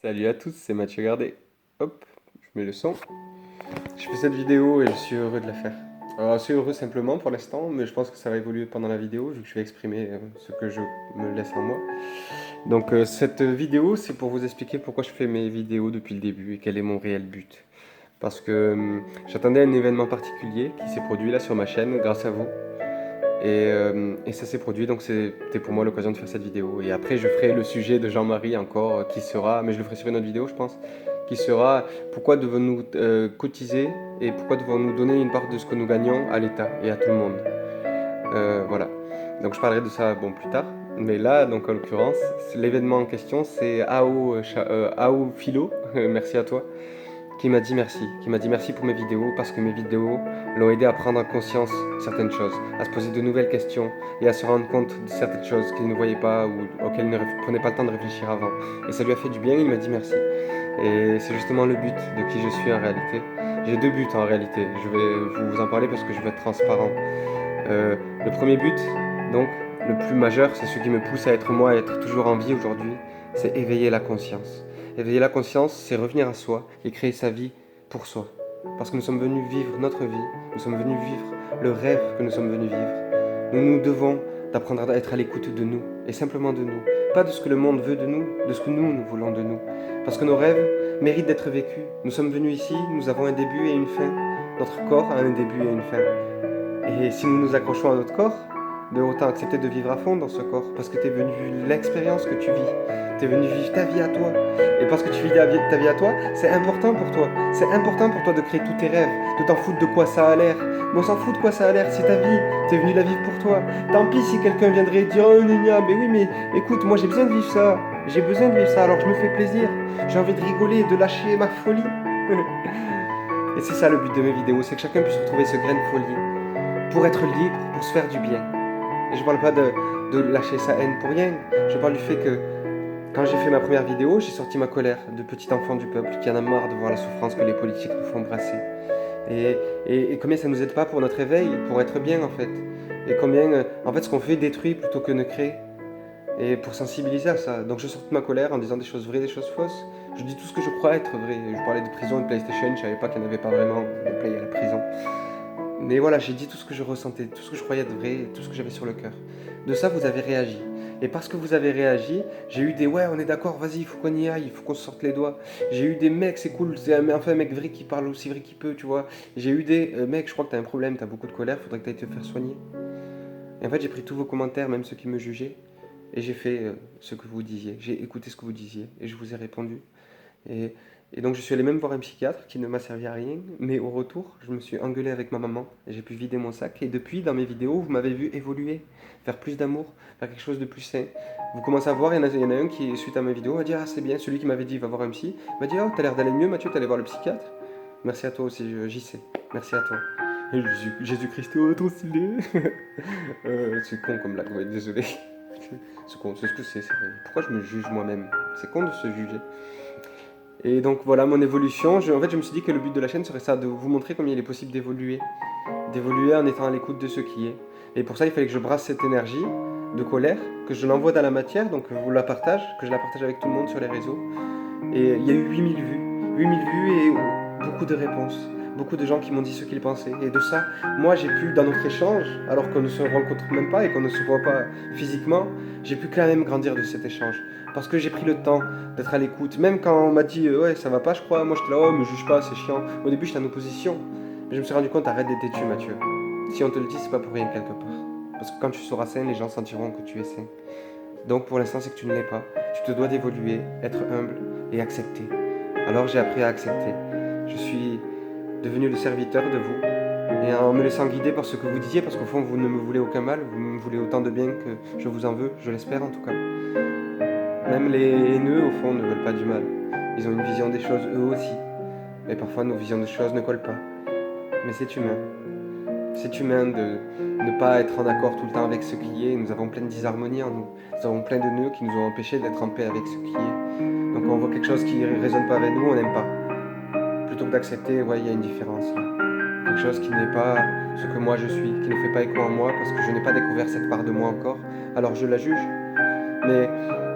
Salut à tous, c'est Mathieu Gardet. Hop, je mets le son. Je fais cette vidéo et je suis heureux de la faire. Alors, je suis heureux simplement pour l'instant, mais je pense que ça va évoluer pendant la vidéo, vu que je vais exprimer ce que je me laisse en moi. Donc, cette vidéo, c'est pour vous expliquer pourquoi je fais mes vidéos depuis le début et quel est mon réel but. Parce que j'attendais un événement particulier qui s'est produit là sur ma chaîne grâce à vous. Et ça s'est produit, donc c'était pour moi l'occasion de faire cette vidéo. Et après, je ferai le sujet de Jean-Marie encore, qui sera, mais je le ferai sur une autre vidéo, je pense, qui sera pourquoi devons-nous cotiser et pourquoi devons-nous donner une part de ce que nous gagnons à l'État et à tout le monde. Voilà. Donc je parlerai de ça bon, plus tard. Mais là, donc en l'occurrence, l'événement en question, c'est Ao Philo, merci à toi, qui m'a dit merci pour mes vidéos parce que mes vidéos l'ont aidé à prendre en conscience certaines choses, à se poser de nouvelles questions et à se rendre compte de certaines choses qu'il ne voyait pas ou auxquelles il ne prenait pas le temps de réfléchir avant. Et ça lui a fait du bien, il m'a dit merci. Et c'est justement le but de qui je suis en réalité. J'ai deux buts en réalité, je vais vous en parler parce que je veux être transparent. Le premier but, donc, le plus majeur, c'est ce qui me pousse à être moi, à être toujours en vie aujourd'hui, c'est éveiller la conscience. Éveiller la conscience, c'est revenir à soi et créer sa vie pour soi. Parce que nous sommes venus vivre notre vie, nous sommes venus vivre le rêve que nous sommes venus vivre. Nous devons d'apprendre à être à l'écoute de nous, et simplement de nous. Pas de ce que le monde veut de nous, de ce que nous voulons de nous. Parce que nos rêves méritent d'être vécus. Nous sommes venus ici, nous avons un début et une fin. Notre corps a un début et une fin. Et si nous nous accrochons à notre corps, de autant accepter de vivre à fond dans ce corps, parce que tu es venu vivre l'expérience que tu vis, tu es venu vivre ta vie à toi. Et parce que tu vis ta vie à toi, c'est important pour toi. C'est important pour toi de créer tous tes rêves, de t'en foutre de quoi ça a l'air. Mais on s'en fout de quoi ça a l'air, c'est ta vie, tu es venu la vivre pour toi. Tant pis si quelqu'un viendrait dire oh Nina, mais oui, mais écoute, moi j'ai besoin de vivre ça, j'ai besoin de vivre ça, alors je me fais plaisir, j'ai envie de rigoler, de lâcher ma folie. Et c'est ça le but de mes vidéos, c'est que chacun puisse retrouver ce grain de folie pour être libre, pour se faire du bien. Et je parle pas de lâcher sa haine pour rien. Je parle du fait que quand j'ai fait ma première vidéo, j'ai sorti ma colère de petit enfant du peuple qui en a marre de voir la souffrance que les politiques nous font brasser. Et combien ça nous aide pas pour notre éveil, pour être bien en fait. Et combien, en fait, ce qu'on fait détruit plutôt que ne crée. Et pour sensibiliser à ça. Donc je sors de ma colère en disant des choses vraies, des choses fausses. Je dis tout ce que je crois être vrai. Je parlais de prison et de PlayStation, je savais pas qu'il n'y en avait pas vraiment de play à la prison. Mais voilà, j'ai dit tout ce que je ressentais, tout ce que je croyais être vrai, tout ce que j'avais sur le cœur. De ça, vous avez réagi. Et parce que vous avez réagi, j'ai eu des ouais, on est d'accord, vas-y, il faut qu'on y aille, il faut qu'on se sorte les doigts. J'ai eu des mecs, c'est cool, c'est enfin un mec vrai qui parle aussi vrai qu'il peut, tu vois. J'ai eu des mecs, je crois que t'as un problème, t'as beaucoup de colère, faudrait que t'ailles te faire soigner. Et en fait, j'ai pris tous vos commentaires, même ceux qui me jugeaient, et j'ai fait ce que vous disiez. J'ai écouté ce que vous disiez, et je vous ai répondu. Et, et donc je suis allé même voir un psychiatre qui ne m'a servi à rien, mais au retour, je me suis engueulé avec ma maman et j'ai pu vider mon sac. Et depuis, dans mes vidéos, vous m'avez vu évoluer, faire plus d'amour, faire quelque chose de plus sain. Vous commencez à voir, il y en a un qui, suite à mes vidéos, m'a dit ah c'est bien, celui qui m'avait dit va voir un psy, m'a dit oh t'as l'air d'aller mieux Mathieu, t'es allé voir le psychiatre. Merci à toi aussi, j'y sais. Merci à toi. Et Jésus-Christ, oh trop stylé. C'est con comme blague, ouais, désolé. C'est con, c'est ce que c'est vrai. Pourquoi je me juge moi-même? C'est con de se juger. Et donc voilà mon évolution. En fait, je me suis dit que le but de la chaîne serait ça, de vous montrer combien il est possible d'évoluer en étant à l'écoute de ce qui est. Et pour ça, il fallait que je brasse cette énergie de colère, que je l'envoie dans la matière, donc que je la partage avec tout le monde sur les réseaux. Et il y a eu 8000 vues et beaucoup de réponses. Beaucoup de gens qui m'ont dit ce qu'ils pensaient. Et de ça, moi j'ai pu, dans notre échange, alors qu'on ne se rencontre même pas et qu'on ne se voit pas physiquement, j'ai pu quand même grandir de cet échange. Parce que j'ai pris le temps d'être à l'écoute. Même quand on m'a dit ouais ça va pas je crois, moi j'étais là oh me juge pas c'est chiant. Au début j'étais en opposition. Mais je me suis rendu compte arrête d'être têtu Mathieu. Si on te le dit c'est pas pour rien quelque part. Parce que quand tu seras sain, les gens sentiront que tu es sain. Donc pour l'instant c'est que tu ne l'es pas. Tu te dois d'évoluer, être humble et accepter. Alors j'ai appris à accepter. Je suis devenu le serviteur de vous. Et en me laissant guider par ce que vous disiez, parce qu'au fond vous ne me voulez aucun mal, vous me voulez autant de bien que je vous en veux, je l'espère en tout cas. Même les haineux, au fond, ne veulent pas du mal. Ils ont une vision des choses eux aussi. Et parfois, nos visions des choses ne collent pas. Mais c'est humain. C'est humain de ne pas être en accord tout le temps avec ce qui est. Nous avons plein de disharmonies en nous. Nous avons plein de nœuds qui nous ont empêchés d'être en paix avec ce qui est. Donc quand on voit quelque chose qui ne résonne pas avec nous, on n'aime pas. Plutôt que d'accepter, ouais, il y a une différence là. Quelque chose qui n'est pas ce que moi je suis, qui ne fait pas écho en moi parce que je n'ai pas découvert cette part de moi encore. Alors je la juge. Mais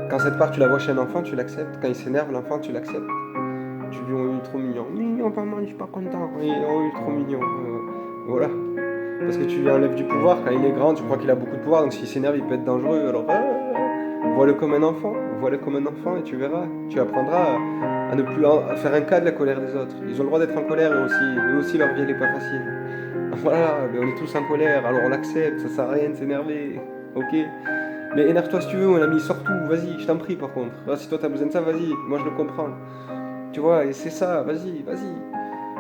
Quand cette part, tu la vois chez un enfant, tu l'acceptes. Quand il s'énerve, l'enfant, tu l'acceptes. Tu dis, oh, il est trop mignon. Mignon, maman, je suis pas content. Oh, il est trop mignon. Voilà. Parce que tu lui enlèves du pouvoir. Quand il est grand, tu crois qu'il a beaucoup de pouvoir. Donc s'il s'énerve, il peut être dangereux. Alors, vois-le comme un enfant. Vois-le comme un enfant et tu verras. Tu apprendras à ne plus à faire un cas de la colère des autres. Ils ont le droit d'être en colère eux aussi. Eux aussi, leur vie, elle est pas facile. Voilà, mais on est tous en colère. Alors on l'accepte. Ça sert à rien de s'énerver. Ok? Mais énerve-toi si tu veux, mon ami. Sors tout. Vas-y, je t'en prie, par contre. Ah, si toi, t'as besoin de ça, vas-y. Moi, je le comprends. Tu vois, et c'est ça. Vas-y, vas-y.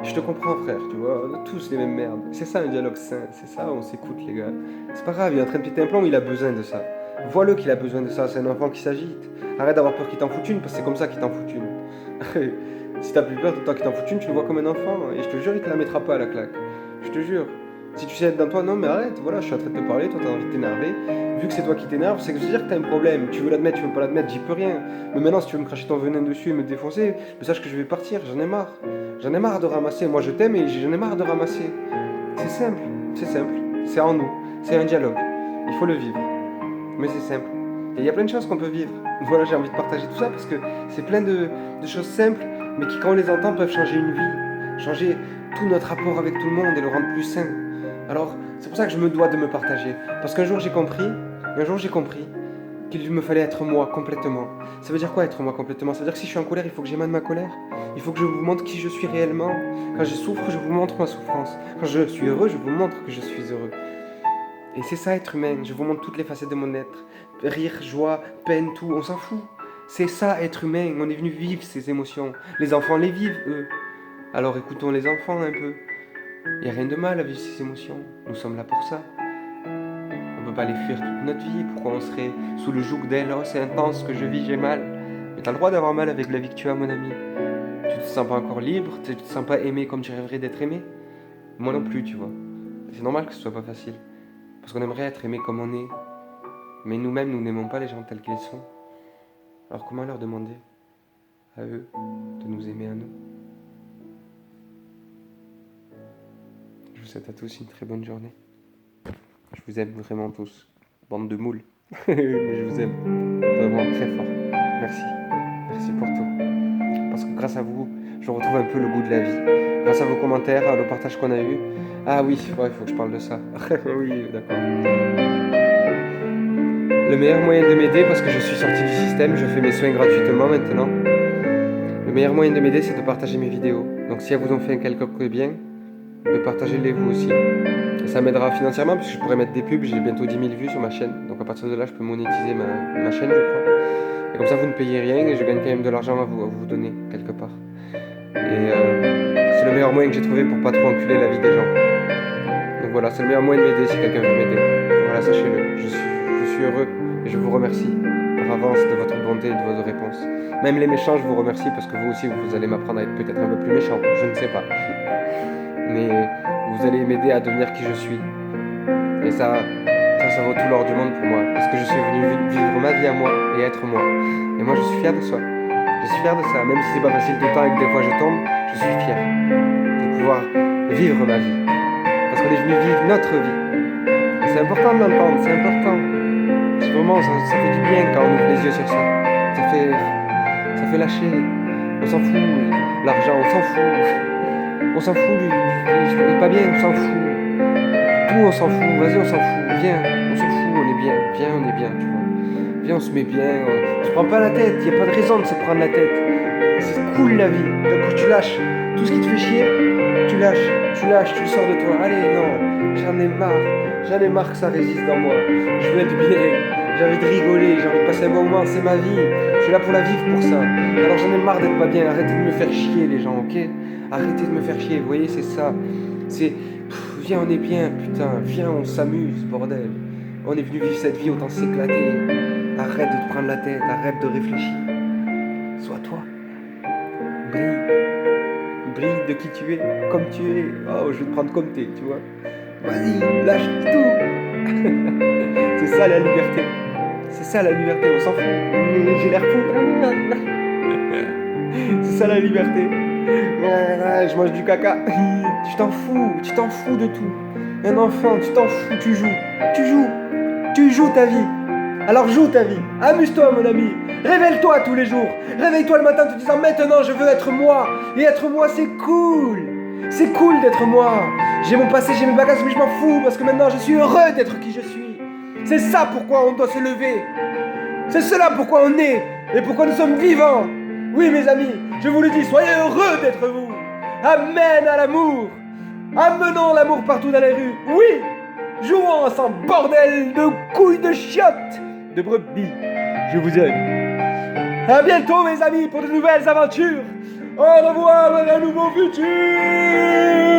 Je te comprends, frère, tu vois, on a tous les mêmes merdes. C'est ça un dialogue sain, c'est ça, on s'écoute, les gars. C'est pas grave, il est en train de péter un plomb, il a besoin de ça. Vois-le qu'il a besoin de ça, c'est un enfant qui s'agite. Arrête d'avoir peur qu'il t'en foute une, parce que c'est comme ça qu'il t'en fout une. Si t'as plus peur de toi qu'il t'en fout une, tu le vois comme un enfant, et je te jure, il te la mettra pas à la claque. Je te jure. Si tu sais être dans toi, non mais arrête, voilà, je suis en train de te parler, toi t'as envie de t'énerver. Vu que c'est toi qui t'énerve, c'est que je veux dire que t'as un problème. Tu veux l'admettre, tu veux pas l'admettre, j'y peux rien. Mais maintenant, si tu veux me cracher ton venin dessus et me défoncer, sache que je vais partir, j'en ai marre. J'en ai marre de ramasser. Moi je t'aime et j'en ai marre de ramasser. C'est simple, c'est en nous, c'est un dialogue. Il faut le vivre. Mais c'est simple. Et il y a plein de choses qu'on peut vivre. Voilà, j'ai envie de partager tout ça parce que c'est plein de choses simples, mais qui quand on les entend peuvent changer une vie, changer tout notre rapport avec tout le monde et le rendre plus sain. Alors, c'est pour ça que je me dois de me partager. Parce qu'un jour j'ai compris qu'il me fallait être moi complètement. Ça veut dire quoi être moi complètement? Ça veut dire que si je suis en colère, il faut que j'émane ma colère. Il faut que je vous montre qui je suis réellement. Quand je souffre, je vous montre ma souffrance. Quand je suis heureux, je vous montre que je suis heureux. Et c'est ça être humain. Je vous montre toutes les facettes de mon être. Rire, joie, peine, tout, on s'en fout. C'est ça être humain. On est venu vivre ces émotions. Les enfants les vivent, eux. Alors écoutons les enfants un peu. Il n'y a rien de mal à vivre ces émotions. Nous sommes là pour ça. On ne peut pas les fuir toute notre vie. Pourquoi on serait sous le joug d'elle? Oh, c'est intense, ce que je vis, j'ai mal. Mais t'as le droit d'avoir mal avec la vie que tu as, mon ami. Tu te sens pas encore libre, tu te sens pas aimé comme tu rêverais d'être aimé. Moi non plus, tu vois. C'est normal que ce soit pas facile. Parce qu'on aimerait être aimé comme on est. Mais nous-mêmes, nous n'aimons pas les gens tels qu'ils sont. Alors comment leur demander à eux de nous aimer à nous? Je vous souhaite à tous une très bonne journée. Je vous aime vraiment tous. Bande de moules. Mais je vous aime vraiment très fort. Merci. Merci pour tout. Parce que grâce à vous, je retrouve un peu le goût de la vie. Grâce à vos commentaires, le partage qu'on a eu. Ah oui, ouais, il faut que je parle de ça. Oui, d'accord. Le meilleur moyen de m'aider, parce que je suis sorti du système, je fais mes soins gratuitement maintenant. Le meilleur moyen de m'aider, c'est de partager mes vidéos. Donc si elles vous ont fait un quelconque bien, partagez-les vous aussi. Et ça m'aidera financièrement, puisque je pourrais mettre des pubs. J'ai bientôt 10 000 vues sur ma chaîne. Donc à partir de là, je peux monétiser ma chaîne, je crois. Et comme ça, vous ne payez rien et je gagne quand même de l'argent à vous donner, quelque part. Et c'est le meilleur moyen que j'ai trouvé pour pas trop enculer la vie des gens. Donc voilà, c'est le meilleur moyen de m'aider si quelqu'un veut m'aider. Voilà, sachez-le. Je suis heureux et je vous remercie par avance de votre bonté et de vos réponses. Même les méchants, je vous remercie parce que vous aussi, vous allez m'apprendre à être peut-être un peu plus méchant. Je ne sais pas. Mais vous allez m'aider à devenir qui je suis. Et ça vaut tout l'or du monde pour moi. Parce que je suis venu vivre ma vie à moi et être moi. Et moi, je suis fier de ça. Je suis fier de ça. Même si c'est pas facile tout le temps et que des fois je tombe, je suis fier de pouvoir vivre ma vie. Parce qu'on est venu vivre notre vie. Et c'est important de l'entendre, c'est important. C'est vraiment, ça fait du bien quand on ouvre les yeux sur ça. Ça fait lâcher. On s'en fout. L'argent, on s'en fout. On s'en fout, il est pas bien, on s'en fout. Tout, on s'en fout, vas-y, on s'en fout. Viens, on s'en fout, on est bien. Viens, on est bien, tu vois. Viens, on se met bien. On se prend pas la tête, il n'y a pas de raison de se prendre la tête. C'est cool la vie. D'un coup, tu lâches. Tout ce qui te fait chier, tu lâches, tu le sors de toi. Allez, non, j'en ai marre que ça résiste dans moi. Je veux être bien, j'ai envie de rigoler, j'ai envie de passer un bon moment, c'est ma vie. Je suis là pour la vivre pour ça. Alors j'en ai marre d'être pas bien, arrêtez de me faire chier les gens, ok? Arrêtez de me faire chier, vous voyez, c'est ça. C'est, viens, on est bien, putain, viens, on s'amuse, bordel. On est venu vivre cette vie, autant s'éclater. Arrête de te prendre la tête, arrête de réfléchir. Sois toi. Brille de qui tu es, comme tu es. Oh, je vais te prendre comme t'es, tu vois. Vas-y, lâche tout. C'est ça la liberté. C'est ça la liberté, on s'en fout. J'ai l'air fou. C'est ça la liberté. Je mange du caca. Tu t'en fous de tout. Un enfant, tu t'en fous, tu joues ta vie. Alors joue ta vie, amuse-toi mon ami, révèle-toi tous les jours. Réveille-toi le matin en te disant maintenant je veux être moi. Et être moi c'est cool. C'est cool d'être moi. J'ai mon passé, j'ai mes bagages, mais je m'en fous parce que maintenant je suis heureux d'être qui je suis. C'est ça pourquoi on doit se lever. C'est cela pourquoi on est et pourquoi nous sommes vivants. Oui mes amis, je vous le dis, soyez heureux d'être vous. Amen à l'amour. Amenons l'amour partout dans les rues. Oui, jouons sans bordel de couilles de chiottes de brebis. Je vous aime. À bientôt mes amis pour de nouvelles aventures. Au revoir dans un nouveau futur.